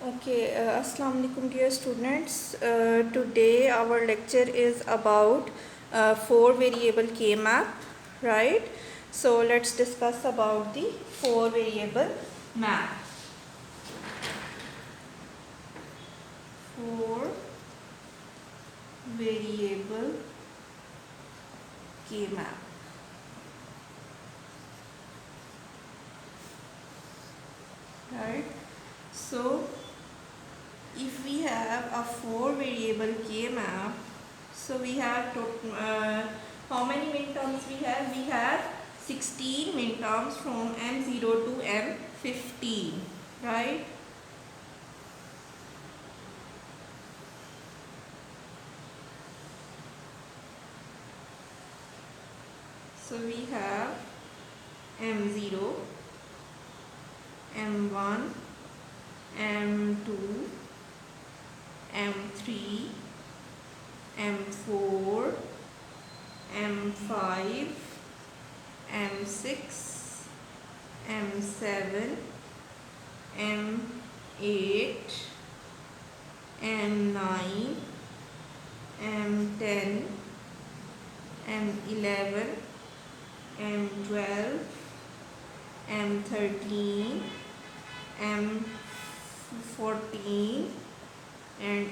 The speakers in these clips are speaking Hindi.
Okay, Assalamu alaikum dear students. Today our lecture is about four variable K map, right? So let's discuss about the four variable map. Four variable K map. Right? So if we have a four variable K map, so we have how many minterms we have? We have 16 minterms from M0 to M15, right? So we have M0, M1, M2, M3, M4, M5, M6, M7, M8, M9, M10, M11, M12, M13, M14 and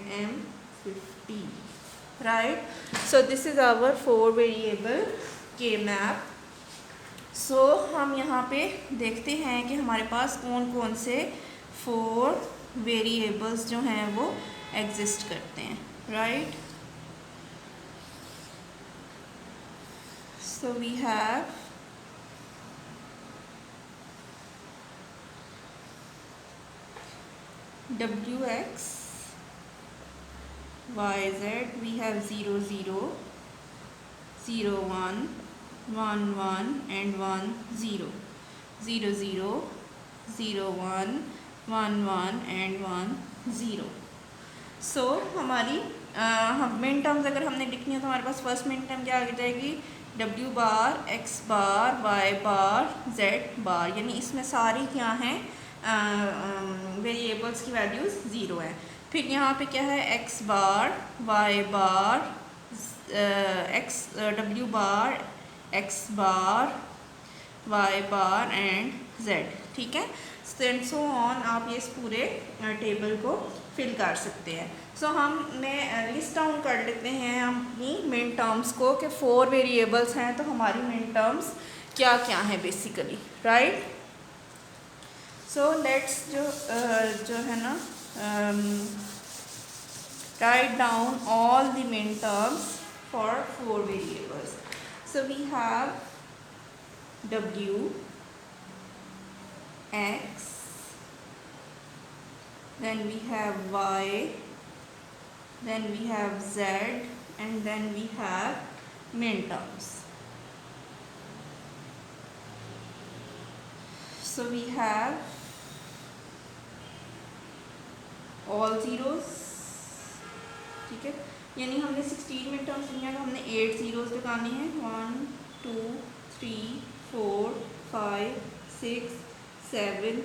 M15, right? So this is our four variable K map. So हम यहाँ पे देखते हैं कि हमारे पास कौन कौन से फोर वेरिएबल्स जो हैं वो एग्जिस्ट करते हैं, right? So we have wx, yz, we have 0 0, 0 1, 1 1 and 1 0, 0 0, 0 1, 1 1 and 1 0. सो हमारी मिन टर्म्स अगर हमने लिखनी है तो हमारे पास फर्स्ट मिन टर्म क्या आ जाएगी? w बार, x बार, y बार, z बार, यानी इसमें सारी क्या हैं वेरिएबल्स की वैल्यूज़ ज़ीरो हैं. फिर यहाँ पे क्या है? x bar, y bar, w bar, x bar, y bar and z. ठीक है, एंड सो ऑन. आप ये इस पूरे टेबल को फिल कर सकते हैं. सो मैं लिस्ट डाउन कर लेते हैं हम अपनी मिन टर्म्स को कि फोर वेरिएबल्स हैं तो हमारी मिन टर्म्स क्या क्या हैं बेसिकली, राइट? सो लेट्स जो है ना write down all the min terms for four variables. So we have w, x, then we have y, then we have z, and then we have min terms. So we have all zeros. ठीक है, यानी हमने 16 मिन टर्म्स लिया तो हमने 8 जीरोस लगाने हैं. 1 2 3 4 5 6 7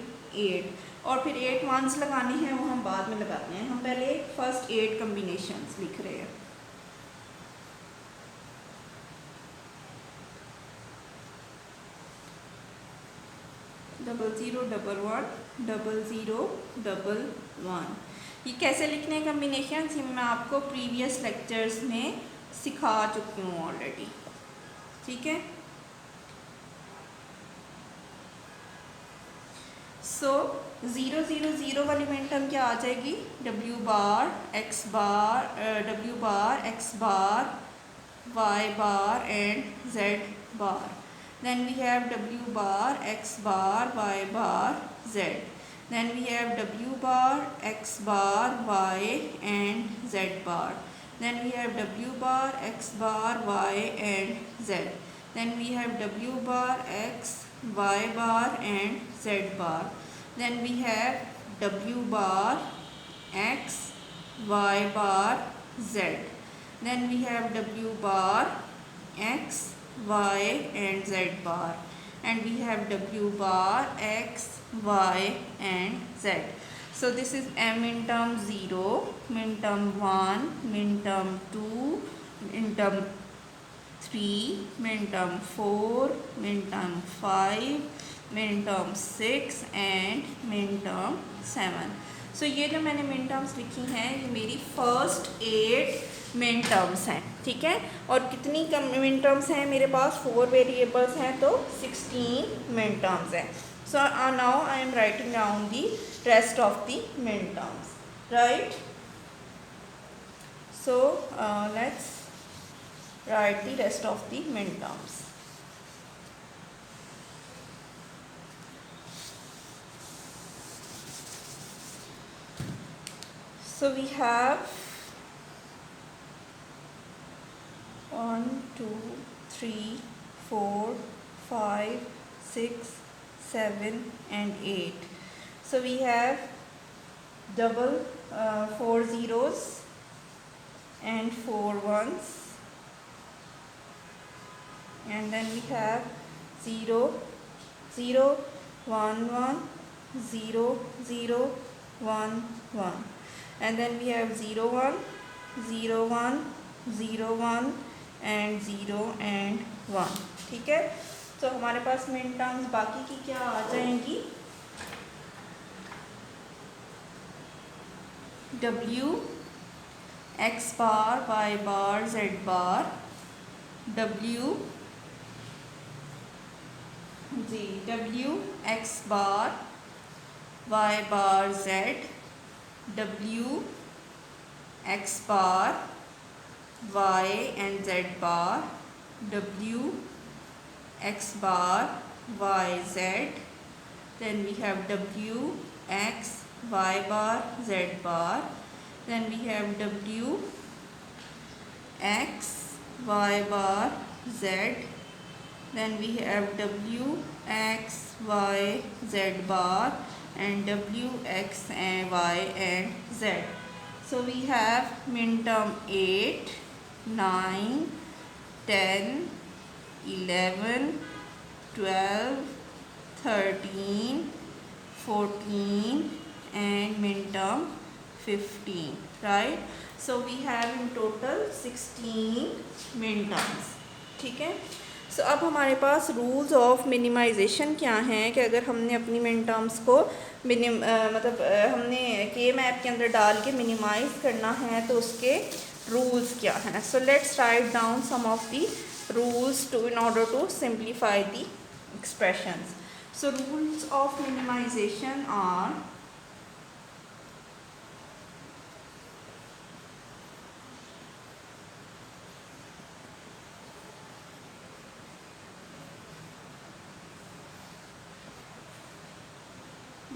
8 और फिर 8 वंस लगाने हैं, वो हम बाद में लगाते हैं. हम पहले फर्स्ट 8 कम्बिनेशंस लिख रहे हैं. Double zero double one, double zero double one. ये कैसे लिखने हैं कम्बिनेशंस, ये मैं आपको प्रीवियस लेक्चर्स में सिखा चुकी हूँ ऑलरेडी. ठीक है, सो 0 0 0 वाली मिन टर्म क्या आ जाएगी? w bar, x bar, w bar, x bar, y bar and z bar. Then we have w bar, x bar, y bar, z. Then we have w bar, x bar, y and z bar. Then we have w bar, x bar, y and z. Then we have w bar, x, y bar and z bar. Then we have w bar, x, y bar, z. Then we have w bar, x, y and z bar, and we have w bar, x, y and z. So this is min term 0, min term 1, min term 2, min term 3, min term 4, min term 5, min term 6 and min term 7. So ये जो मैंने min terms लिखी हैं ये मेरी फर्स्ट 8 min terms हैं, ठीक है। और कितनी कम min terms हैं मेरे पास, 4 वेरिएबल्स हैं तो 16 min terms हैं। So now I am writing down the rest of the min terms, right? So let's write the rest of the min terms. So we have 1, 2, 3, 4, 5, 6, 7 and 8. So we have double 4 zeros and 4 ones, and then we have 0, 0, 1, 1, 0, 0, 1, 1, and then we have 0, 1, 0, 1, 0, 1 and 0 and 1, ठीक है। तो हमारे पास min terms बाकी की क्या आ जाएंगी, w x bar, y bar, z bar, w x bar, y bar, z, w x bar, y and z bar, w x bar, y, z, then we have w x, y bar, z bar, then we have w x, y bar, z, then we have w x, y, z bar and w x and y and z. So we have min term 8, 9, 10, 11, 12, 13, 14 and min term 15, right? So we have in total 16 min terms, ठीक है। सो अब हमारे पास रूल्स ऑफ मिनिमाइजेशन क्या हैं कि अगर हमने अपनी min terms को हमने के मैप के अंदर डाल के मिनिमाइज करना है तो उसके रूल्स क्या हैं। So let's write down some of the rules to in order to simplify the expressions. So rules of minimization are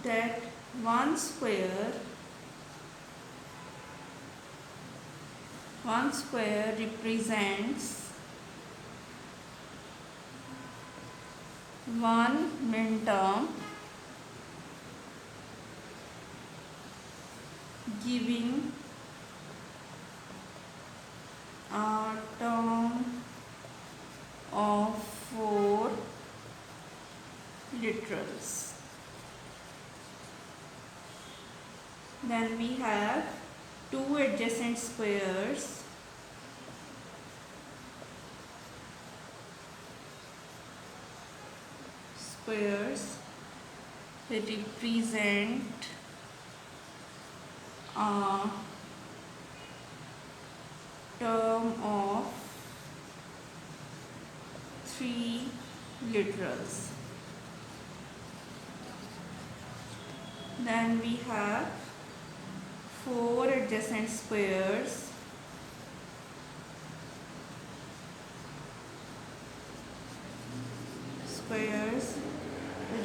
that one square represents one min term giving a term of 4 literals. Then we have two adjacent squares that represent a term of 3 literals. Then we have 4 adjacent squares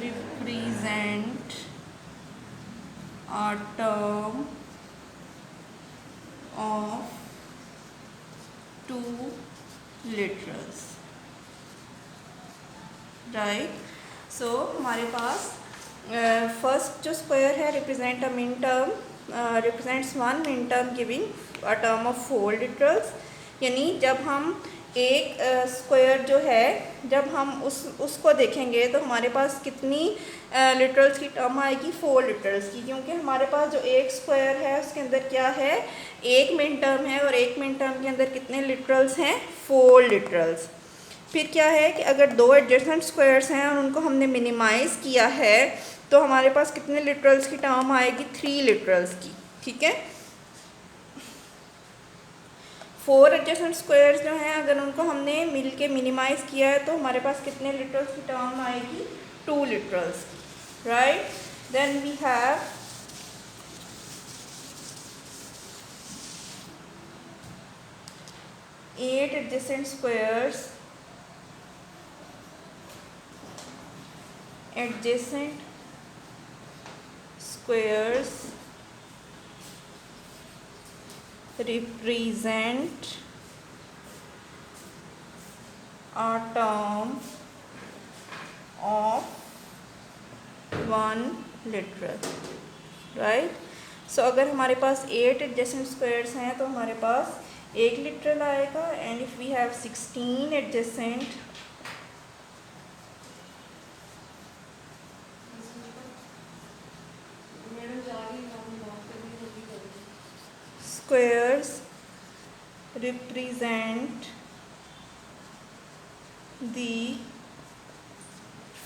represent a term of 2 literals, right? So हमारे पास फर्स्ट जो स्क्वायर है represent a min term represents one min term giving a term of 4 literals, यानी जब हम एक स्क्वायर जो है जब हम उसको देखेंगे तो हमारे पास कितनी लिटरल्स की टर्म आएगी 4 लिटरल्स की, क्योंकि हमारे पास जो एक स्क्वायर है उसके अंदर क्या है, एक मिन टर्म है, और एक मिन टर्म के अंदर कितने लिटरल्स हैं, 4 लिटरल्स। फिर क्या है कि अगर दो एडजेसेंट स्क्वायर्स हैं और उनको हमने मिनिमाइज़ किया है तो हमारे पास कितने लिटरल्स की टर्म आएगी, 3 लिटरल्स की। ठीक है, 4 एडजेसेंट स्क्वायर्स जो हैं अगर उनको हमने मिल के मिनिमाइज़ किया है तो हमारे पास कितने लिटरल्स की टर्म आएगी, 2 लिटरल्स की, right? Then we have eight adjacent squares. Adjacent squares represent a term of 1 literal, right? सो अगर हमारे पास 8 एडजेसेंट स्क्वायर्स हैं तो हमारे पास 1 लिटरल आएगा, and if we have 16 adjacent squares represent the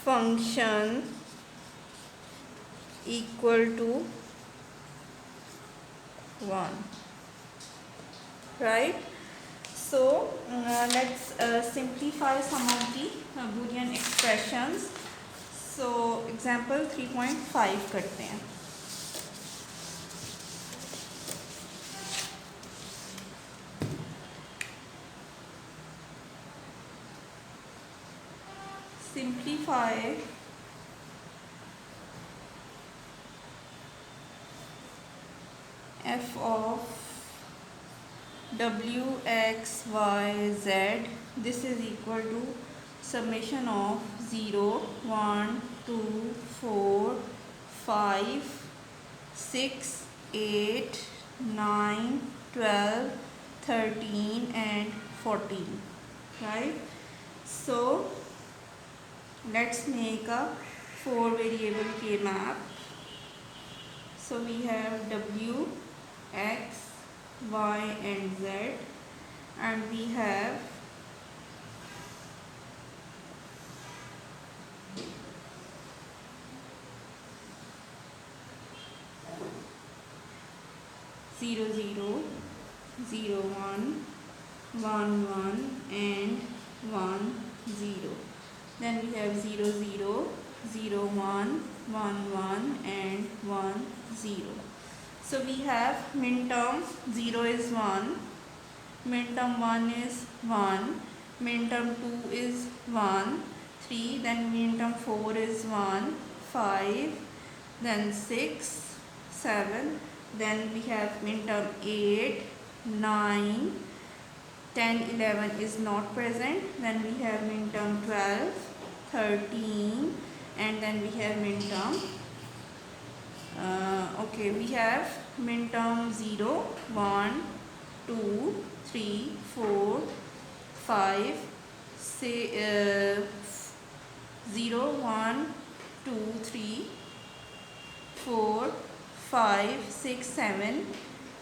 function equal to 1, right? So let's simplify some of the Boolean expressions. So example 3.5 करते हैं। Simplify f of w x y z, this is equal to summation of 0 1 2 4 5 6 8 9 12 13 and 14, right? So let's make a 4 variable K map. So we have w x y and z, and we have zero zero, 0 1, 1 1 and 1 0. Then we have 0 0, 0 1, 1 1 and 1 0. So we have min term 0 is 1, min term 1 is 1, min term 2 is 1, 3, then min term 4 is 1, 5, then 6, 7, then we have min term 8, 9, 10, 11 is not present, then we have min term 12, 13, and then we have min term okay, we have min term 0 1 2 3 4 5 say 0 1 2 3 4 5 6 7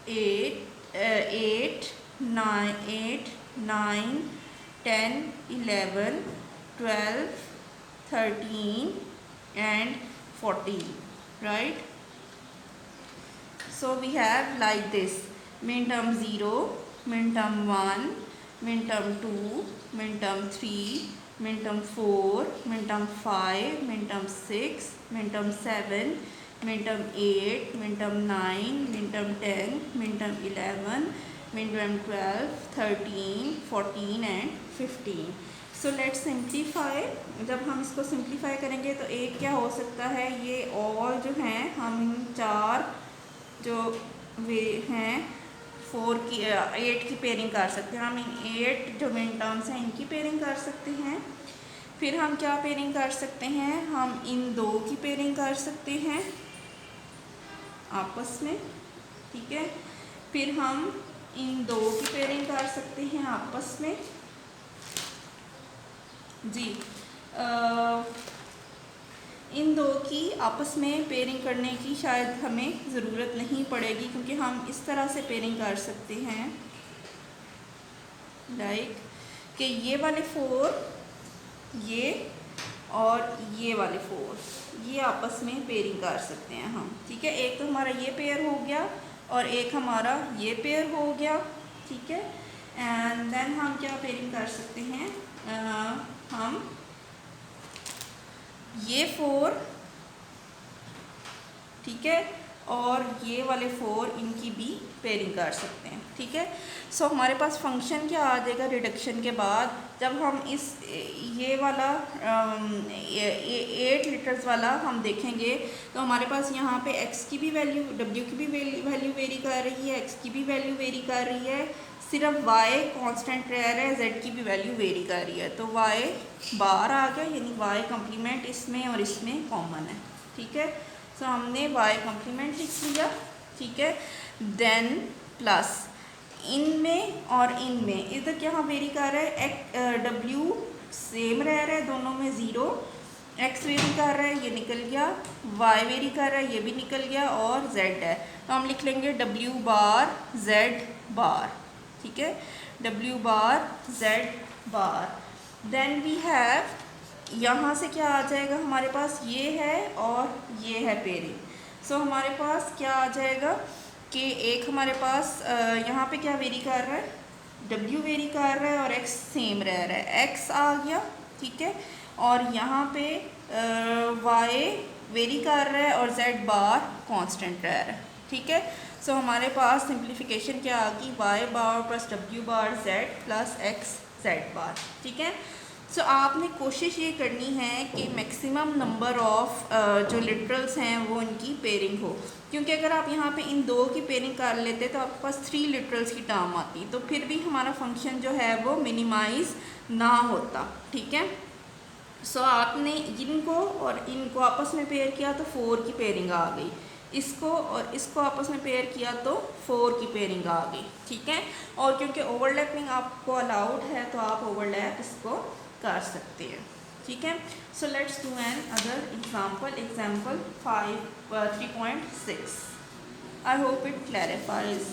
8 8 9 8 9 10 11 12 13 and 14, right? So we have like this: min term 0, min term 1, min term 2, min term 3, min term 4, min term 5, min term 6, min term 7, min term 8, min term 9, min term 10, min term 11, min term 12, 13, 14 and 15. So let's simplify. जब हम इसको सिंप्लीफाई करेंगे तो एक क्या हो सकता है, ये और जो हैं हम इन चार जो वे हैं 4 की 8 की पेयरिंग कर सकते हैं। हम इन 8 जो मिन टर्म्स हैं इनकी पेयरिंग कर सकते हैं। फिर हम क्या पेयरिंग कर सकते हैं, हम इन दो की पेयरिंग कर सकते हैं आपस में, ठीक है। फिर हम इन दो की पेयरिंग कर सकते हैं आपस में जी। इन दो की आपस में पेयरिंग करने की शायद हमें ज़रूरत नहीं पड़ेगी, क्योंकि हम इस तरह से पेयरिंग कर सकते हैं लाइक कि ये वाले 4 ये और ये वाले 4 ये आपस में पेयरिंग कर सकते हैं हम, ठीक है। एक तो हमारा ये पेयर हो गया और एक हमारा ये पेयर हो गया, ठीक है। एंड देन हम क्या पेयरिंग कर सकते हैं, हम ये 4, ठीक है, और ये वाले 4 इनकी भी पेयरिंग कर सकते हैं, ठीक है। सो हमारे पास फंक्शन क्या आ जाएगा रिडक्शन के बाद, जब हम इस ये वाला 8 लीटर्स वाला हम देखेंगे तो हमारे पास यहाँ पे x की भी वैल्यू, w की भी वैल्यू वेरी कर रही है, x की भी वैल्यू वेरी कर रही है, सिर्फ y कांस्टेंट रह रहा है, z की भी वैल्यू वेरी कर रही है। तो y बार आ गया, यानी y कम्प्लीमेंट इसमें और इसमें कॉमन है, ठीक है। सो हमने y कम्प्लीमेंट लिख लिया, ठीक है। देन प्लस इनमें और इनमें इधर क्या वेरी कर रहा है, w सेम रह रहा है, दोनों में 0, x वेरी कर रहा है, ये निकल गया, y वेरी कर रहा है, ये भी निकल गया, और z है। तो हम लिख लेंगे w बार z बार, ठीक है, w bar z bar. Then we have, यहाँ से क्या आ जाएगा हमारे पास, ये है और ये है पेयरिंग। सो हमारे पास क्या आ जाएगा कि एक हमारे पास यहाँ पे क्या वेरी कर रहा है, w वेरी कर रहा है और x सेम रह रहा है, x आ गया, ठीक है, और यहाँ पे y वेरी कर रहा है और z बार कांस्टेंट रह रहा है, ठीक है। सो हमारे पास सिंप्लीफिकेशन क्या आ गई, y बार plus w bar z plus x z बार, ठीक है। सो आपने कोशिश ये करनी है कि मैक्सिमम नंबर ऑफ जो लिटरल्स हैं वो इनकी पेयरिंग हो, क्योंकि अगर आप यहाँ पे इन दो की पेयरिंग कर लेते तो आपके पास 3 लिटरल्स की टर्म आती, तो फिर भी हमारा फंक्शन जो है वो मिनिमाइज ना होता, ठीक है। सो आपने इनको और इनको आपस में पेयर किया तो 4 की पेयरिंग आ गई, इसको और इसको आपस में पेयर किया तो 4 की पेयरिंग आ गई, ठीक है। और क्योंकि ओवरलैपिंग आपको अलाउड है तो आप ओवरलैप इसको कर सकते हैं, ठीक है। So let's do an other example, example 3.6। I hope it clarifies.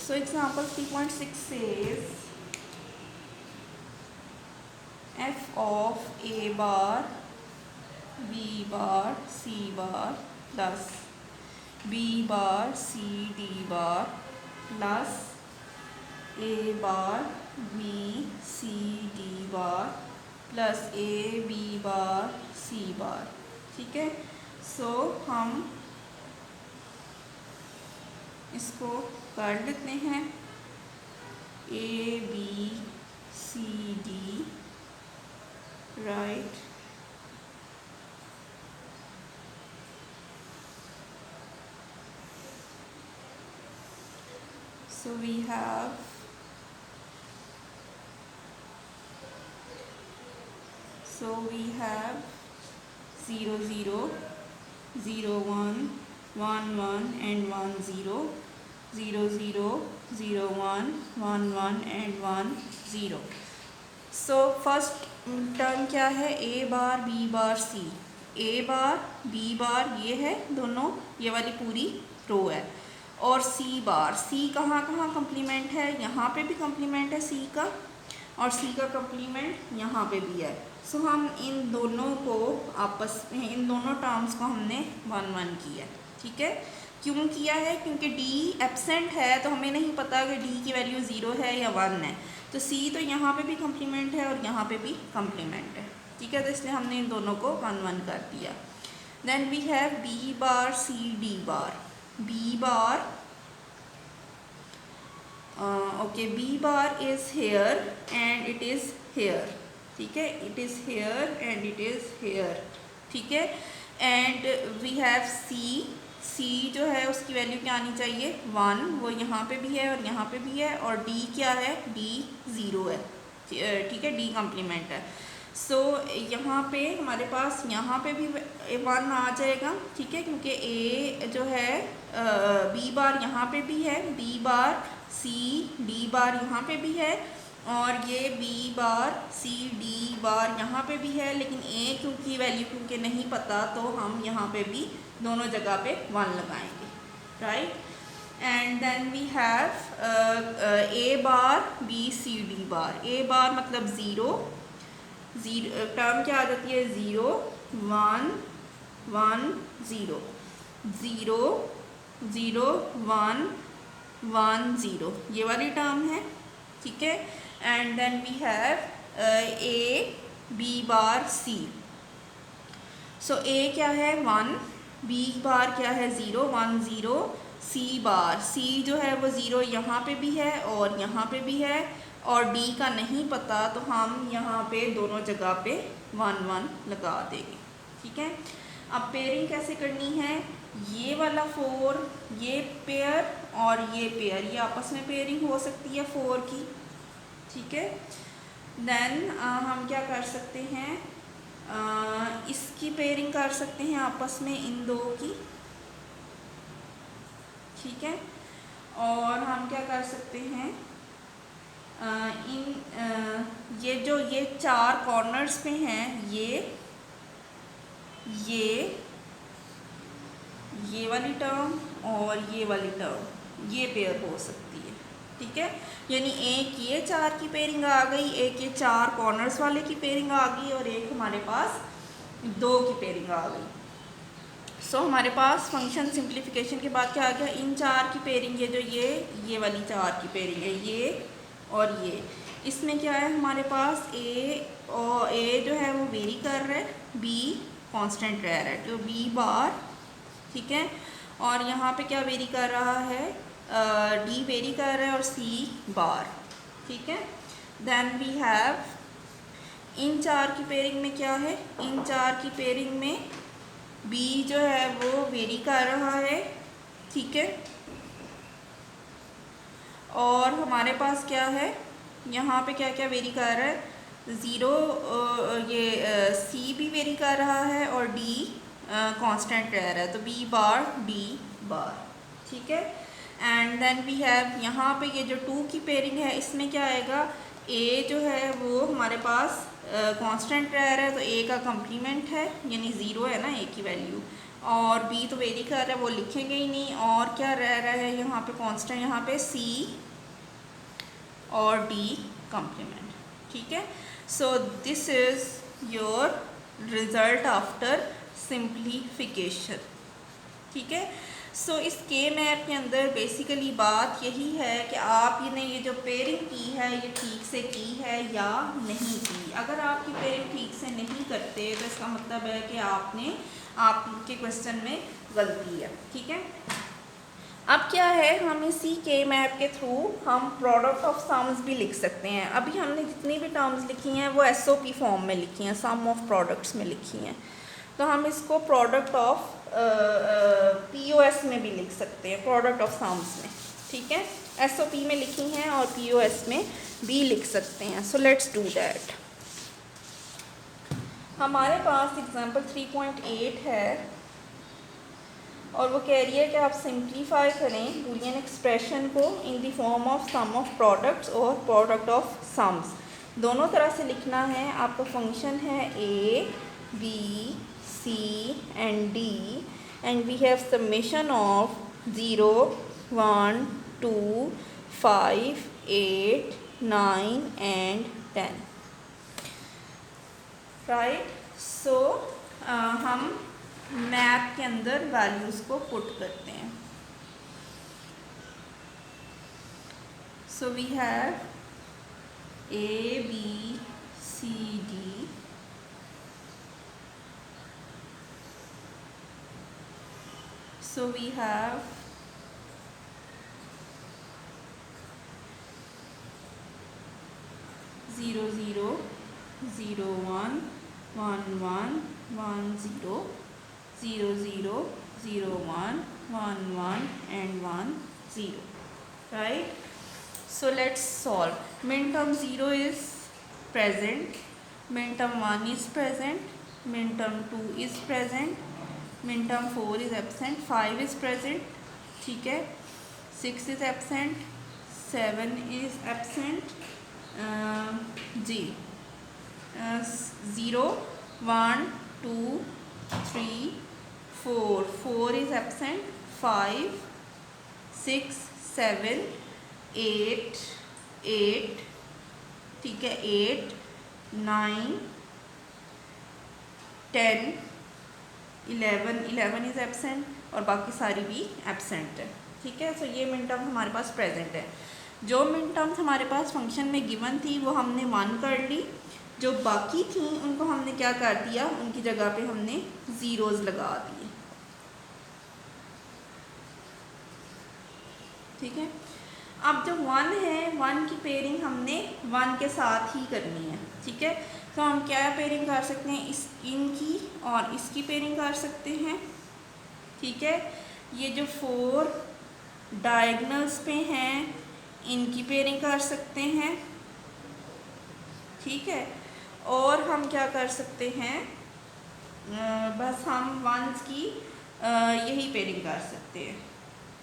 So example 3.6 says f of a bar b bar c bar plus b bar c d bar plus a bar b c d bar plus a b bar c bar, ठीक है। सो हम इसको कर लेते हैं, A B C D, right, so we have So we have 0, 0, 0, 1, 1, 1 and 1, 0, 0, 0, 0, 1, 1, 1 and 1, 0. So first term क्या है, ए बार बी बार सी, ए बार बी बार ये है दोनों, ये वाली पूरी रो है, और सी बार, सी कहाँ कहाँ कम्प्लीमेंट है, यहाँ पे भी कम्प्लीमेंट है सी का, और सी का कम्प्लीमेंट यहाँ पे भी है। सो हम इन दोनों को आपस में, इन दोनों टर्म्स को हमने 1, 1 किया, ठीक है। क्यों किया है, क्योंकि डी एब्सेंट है तो हमें नहीं पता कि डी की वैल्यू 0 है या 1 है, तो सी तो यहाँ पे भी कम्प्लीमेंट है और यहाँ पे भी कम्प्लीमेंट है, ठीक है। तो इसलिए हमने इन दोनों को 1, 1 कर दिया। Then we have B bar C D bar, B bar okay, B bar is here and it is here, ठीक है, it is here and it is here, ठीक है। And we have C, C जो है उसकी वैल्यू क्या आनी चाहिए 1, वो यहाँ पे भी है और यहाँ पे भी है, और डी क्या है, डी 0 है, ठीक है, डी कम्प्लीमेंट है। सो यहाँ पे हमारे पास यहाँ पे भी 1 आ जाएगा, ठीक है, क्योंकि ए जो है बी बार यहाँ पे भी है, बी बार सी डी बार यहाँ पे भी है, और ये बी बार सी डी बार यहाँ पे भी है, लेकिन ए क्योंकि वैल्यू क्योंकि नहीं पता तो हम यहाँ पे भी दोनों जगह पे 1 लगाएंगे, right. And then we have A bar B C D bar. A bar मतलब ज़ीरो, टर्म क्या आ जाती है, 0 1 1 0 0 0 1 1 0, ये वाली टर्म है, ठीक है। And then we have A B bar C. So A क्या है 1, बी बार क्या है 0 1 0, सी बार सी जो है वो 0 यहाँ पे भी है और यहाँ पे भी है, और डी का नहीं पता तो हम यहाँ पे दोनों जगह पे 1 1 लगा देंगे, ठीक है। अब पेयरिंग कैसे करनी है, ये वाला 4 ये पेयर और ये पेयर, ये आपस में पेयरिंग हो सकती है 4 की, ठीक है। देन हम क्या कर सकते हैं, इसकी पेयरिंग कर सकते हैं आपस में इन दो की, ठीक है। और हम क्या कर सकते हैं, ये जो ये 4 कॉर्नर्स पे हैं, ये वाली टर्म और ये वाली टर्म, ये पेयर हो सकती है, ठीक है। यानी एक ये 4 की पेयरिंग आ गई, एक ये 4 कॉर्नर्स वाले की पेयरिंग आ गई, और एक हमारे पास 2 की पेयरिंग आ गई। सो हमारे पास फंक्शन सिंप्लीफिकेशन के बाद क्या आ गया, इन 4 की पेयरिंग, ये जो ये वाली 4 की पेयरिंग है, ये और ये, इसमें क्या है हमारे पास ए जो है वो वेरी कर रहा है, बी कांस्टेंट रह रहा है, तो बी बार, ठीक है। और यहाँ पे क्या वेरी कर रहा है, डी वेरी कर रहा है, और सी बार, ठीक है। देन वी हैव इन 4 की पेयरिंग में क्या है, इन 4 की पेयरिंग में बी जो है वो वेरी कर रहा है, ठीक है। और हमारे पास क्या है, यहाँ पे क्या क्या वेरी कर रहा है, 0 ये सी भी वेरी कर रहा है और डी कांस्टेंट रह रहा है, तो बी बार डी बार, ठीक है। एंड देन वी हैव यहाँ पे ये जो 2 की पेयरिंग है, इसमें क्या आएगा, ए जो है वो हमारे पास कांस्टेंट रह रहा है, तो ए का कम्प्लीमेंट है, यानी 0 है ना ए की वैल्यू, और बी तो वेरी कर रहा है, वो लिखेंगे ही नहीं। और क्या रह रहा है यहाँ पे कांस्टेंट, यहाँ पे सी और डी कम्प्लीमेंट, ठीक है। सो this is your result after simplification, ठीक है। सो इस के मैप के अंदर बेसिकली बात यही है कि आपने ये जो पेयरिंग की है ये ठीक से की है या नहीं की। अगर आपकी पेयरिंग ठीक से नहीं करते तो इसका मतलब है कि आपके क्वेश्चन में गलती है, ठीक है। अब क्या है, हम इसी के मैप के थ्रू हम प्रोडक्ट ऑफ सम्स भी लिख सकते हैं। अभी हमने जितनी भी टर्म्स लिखी हैं वो एसओपी फॉर्म में लिखी हैं, सम ऑफ प्रोडक्ट्स में लिखी हैं, तो हम इसको प्रोडक्ट ऑफ पीओएस में भी लिख सकते हैं, प्रोडक्ट ऑफ सम्स में, ठीक है। एसओपी में लिखी हैं और पीओएस में भी लिख सकते हैं। So let's do that. हमारे पास एग्जांपल 3.8 है और वो कह रही है कि आप सिंप्लीफाई करें बूलियन एक्सप्रेशन को in the form of sum of products और प्रोडक्ट ऑफ सम्स, दोनों तरह से लिखना है। आपका फंक्शन है A B C and D, and we have summation of 0 1 2 5 8 9 and 10, right। so हम मैप के अंदर वैल्यूज़ को पुट करते हैं। so we have A B C D, so we have 0 0 0 1 1 1 1 0 0 0 0 1 1 1 and 1 0, right। so let's solve। min term 0 is present, min term 1 is present, min term 2 is present, min term 4 is absent, 5 is present, ठीक है, 6 is absent, 7 is absent, जी 0 1 2 3 4 4 इज़ एब्सेंट, 5 6 7 8 8, ठीक है, 8 9 10 11 11 इज़ एब्सेंट और बाकी सारी भी एब्सेंट है, ठीक है। सो ये मिन टर्म्स हमारे पास प्रेजेंट है। जो मिन टर्म्स हमारे पास फंक्शन में गिवन थी वो हमने 1 कर ली, जो बाकी थी उनको हमने क्या कर दिया, उनकी जगह पे हमने ज़ीरोज़ लगा दिए, ठीक है। अब जो 1 है, 1 की पेयरिंग हमने 1 के साथ ही करनी है, ठीक है। तो हम क्या पेयरिंग कर सकते हैं, इनकी और इसकी पेयरिंग कर सकते हैं, ठीक है। ये जो 4 डायगोनल्स पे हैं इनकी पेयरिंग कर सकते हैं, ठीक है। और हम क्या कर सकते हैं, बस हम वंस की यही पेयरिंग कर सकते हैं,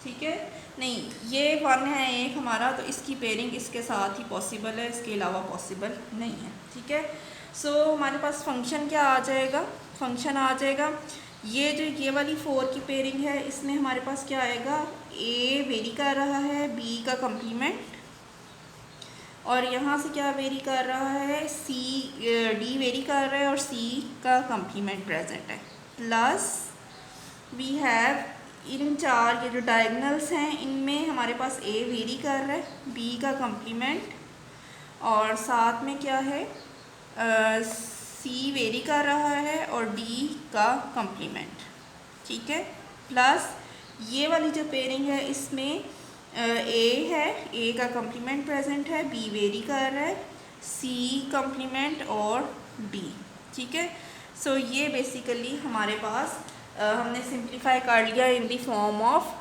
ठीक है। नहीं, ये 1 है एक हमारा, तो इसकी पेयरिंग इसके साथ ही पॉसिबल है, इसके अलावा पॉसिबल नहीं है, ठीक है। सो हमारे पास फंक्शन क्या आ जाएगा, फंक्शन आ जाएगा ये जो ये वाली 4 की पेयरिंग है, इसमें हमारे पास क्या आएगा, ए वेरी कर रहा है बी का कम्प्लीमेंट, और यहाँ से क्या वेरी कर रहा है, सी डी वेरी कर रहा है और सी का कम्प्लीमेंट प्रेजेंट है, प्लस वी हैव इन 4 के जो डायगोनल्स हैं इनमें हमारे पास ए वेरी कर रहा है, बी का कम्प्लीमेंट, और साथ में क्या है, सी वेरी कर रहा है और डी का कम्प्लीमेंट, ठीक है। प्लस ये वाली जो पेयरिंग है इसमें ए है, ए का कम्प्लीमेंट प्रेजेंट है, बी वेरी कर रहा है, सी कम्प्लीमेंट और डी, ठीक है। सो ये बेसिकली हमारे पास हमने सिंप्लीफाई कर लिया in the form of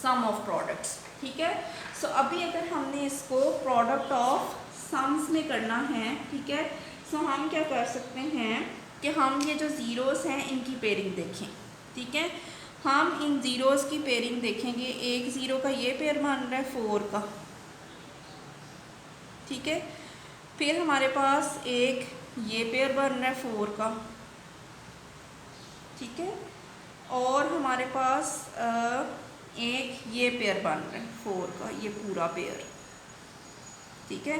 sum of products, ठीक है। सो अभी अगर हमने इसको प्रोडक्ट ऑफ सम्स में करना है, ठीक है, सो हम क्या कर सकते हैं कि हम ये जो ज़ीरोज़ हैं इनकी पेयरिंग देखें, ठीक है। हम इन ज़ीरोज़ की पेयरिंग देखेंगे, एक ज़ीरो का ये पेयर बन रहा है 4 का, ठीक है। फिर हमारे पास एक ये पेयर बन रहा है 4 का, ठीक है, और हमारे पास एक ये पेयर बन रहा है 4 का, ये पूरा पेयर, ठीक है।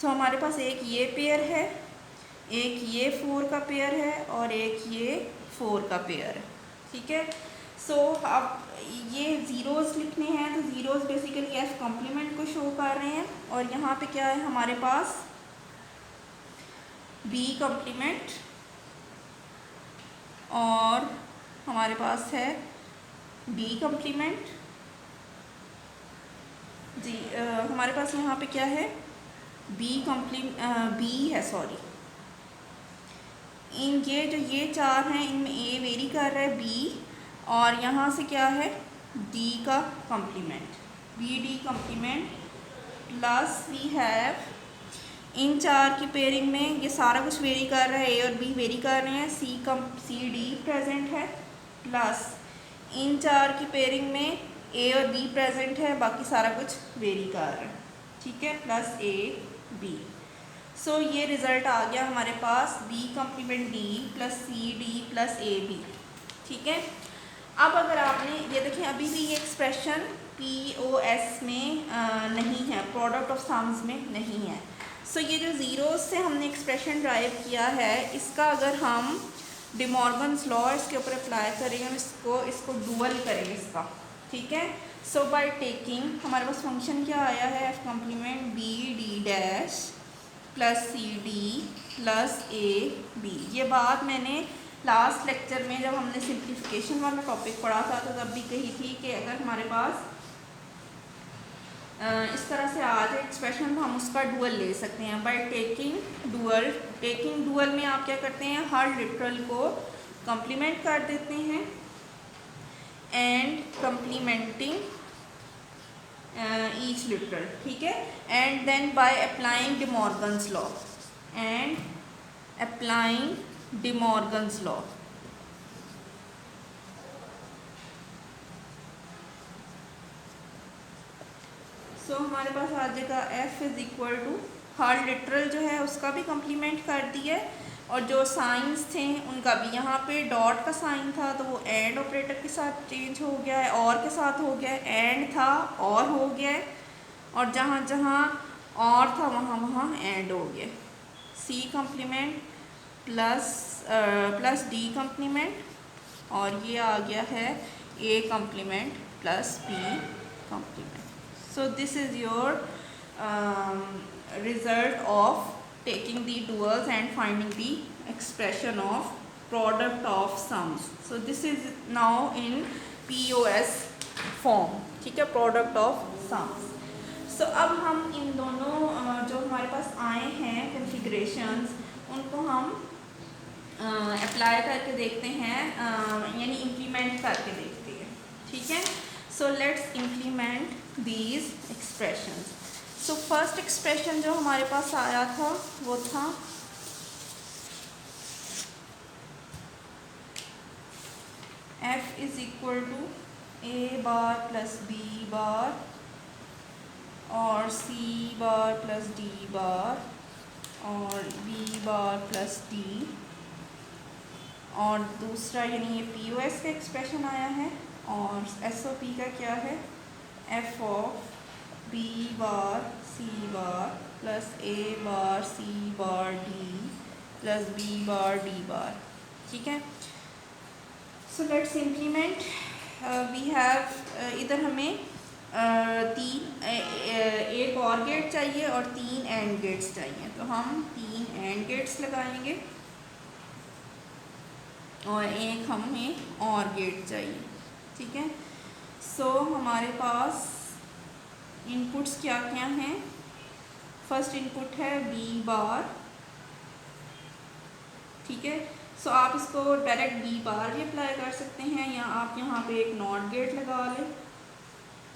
सो हमारे पास एक ये पेयर है, एक ये 4 का पेयर है और एक ये 4 का पेयर है, ठीक है। सो अब ये ज़ीरोज़ लिखने हैं तो ज़ीरोज़ बेसिकली एफ कॉम्प्लीमेंट को शो कर रहे हैं, और यहाँ पे क्या है हमारे पास बी कॉम्प्लीमेंट और हमारे पास है डी कॉम्प्लीमेंट, जी हमारे पास यहाँ पे क्या है बी है, सॉरी, इन ये 4 हैं इनमें ए वेरी कर रहा है बी, और यहाँ से क्या है डी का complement, B D complement, plus we have in 4 की पेयरिंग में ये सारा कुछ वेरी कर रहा है, ए और बी वेरी कर रहे हैं, सी डी प्रेजेंट है, प्लस इन 4 की पेयरिंग में ए और बी प्रेजेंट है, बाकी सारा कुछ वेरी कर रहा है, ठीक है, प्लस ए बी। सो ये रिज़ल्ट आ गया हमारे पास B complement D plus C D plus A B, ठीक है। अब अगर आपने ये देखें अभी भी ये एक्सप्रेशन पी ओ एस में नहीं है, प्रोडक्ट ऑफ सम्स में नहीं है। सो ये जो ज़ीरोज़ से हमने एक्सप्रेशन ड्राइव किया है इसका अगर हम डे मॉर्गन्स लॉ इसके ऊपर अप्लाई करें, हम इसको डुअल करें इसका, ठीक है। सो बाय टेकिंग हमारे पास फंक्शन क्या आया है, F complement B D dash plus C D plus A B. ये बात मैंने लास्ट लेक्चर में जब हमने सिंप्लीफिकेशन वाला टॉपिक पढ़ा था तो तब भी कही थी कि अगर हमारे पास इस तरह से आ जाए एक्सप्रेशन तो हम उसका डुअल ले सकते हैं by taking dual. Taking dual में आप क्या करते हैं, हर लिटरल को कॉम्प्लीमेंट कर देते हैं एंड कम्प्लीमेंटिंग ईच लिटरल, ठीक है, and then by applying de Morgan's law and applying de Morgan's law. So हमारे पास आ जाएगा f इज़ इक्वल टू हर लिटरल जो है उसका भी कम्प्लीमेंट कर दिया है, और जो साइंस थे उनका भी, यहाँ पे डॉट का साइन था तो वो एंड ऑपरेटर के साथ चेंज हो गया है, और के साथ हो गया है, एंड था और हो गया है, और जहाँ जहाँ और था वहाँ वहाँ एंड हो गया। C complement plus D complement, और ये आ गया है A complement plus B complement. So this is your result of taking the duals and finding the expression of product of sums. So this is now in POS form, ठीक है, product of sums. So अब हम इन दोनों जो हमारे पास आए हैं configurations, उनको हम अप्लाई करके देखते हैं, यानी इम्प्लीमेंट करके देखते हैं, ठीक है। So let's implement these expressions. So first expression जो हमारे पास आया था वो था f is equal to a bar plus b bar और c bar plus d bar और b बार प्लस d, और दूसरा यानी ये POS का एक्सप्रेशन आया है, और SOP का क्या है, f of b bar c bar plus a bar c bar d plus b bar d bar, ठीक है। So let's implement. We have इधर हमें एक और गेट चाहिए और 3 एंड गेट्स चाहिए, तो हम 3 एंड गेट्स लगाएंगे और एक हमें और गेट चाहिए, ठीक है। सो हमारे पास इनपुट्स क्या क्या हैं। फर्स्ट इनपुट है b बार, ठीक है। सो आप इसको डायरेक्ट b बार भी अप्लाई कर सकते हैं, या आप यहाँ पे एक नॉट गेट लगा लें,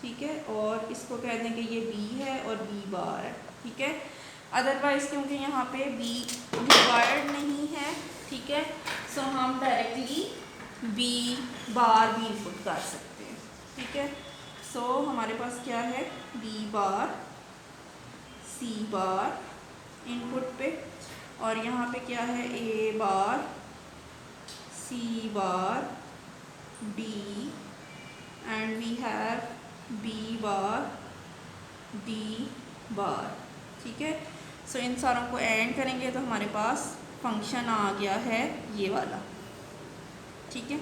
ठीक है, और इसको कह दें कि ये b है और b बार है, ठीक है। अदरवाइज़ क्योंकि यहाँ पे b रिक्वायर्ड नहीं है, ठीक है, सो हम डायरेक्टली b बार भी इनपुट कर सकते हैं, ठीक है। सो हमारे पास क्या है, b bar c bar input पे, और यहाँ पे क्या है, a bar c bar d and we have b bar d bar, ठीक है। सो इन सारों को एंड करेंगे तो हमारे पास फंक्शन आ गया है ये वाला, ठीक है।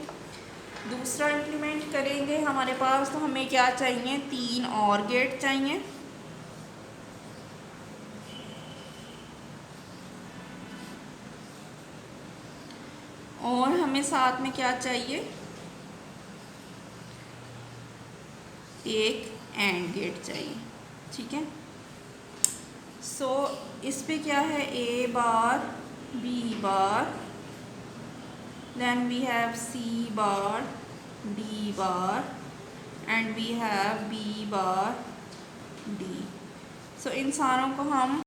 दूसरा इम्प्लीमेंट करेंगे हमारे पास, तो हमें क्या चाहिए, 3 और गेट चाहिए, और हमें साथ में क्या चाहिए, एक एंड गेट चाहिए, ठीक है। सो इस पे क्या है, a bar b bar, then we have c bar d bar and we have b bar d। सो इन सारों को हम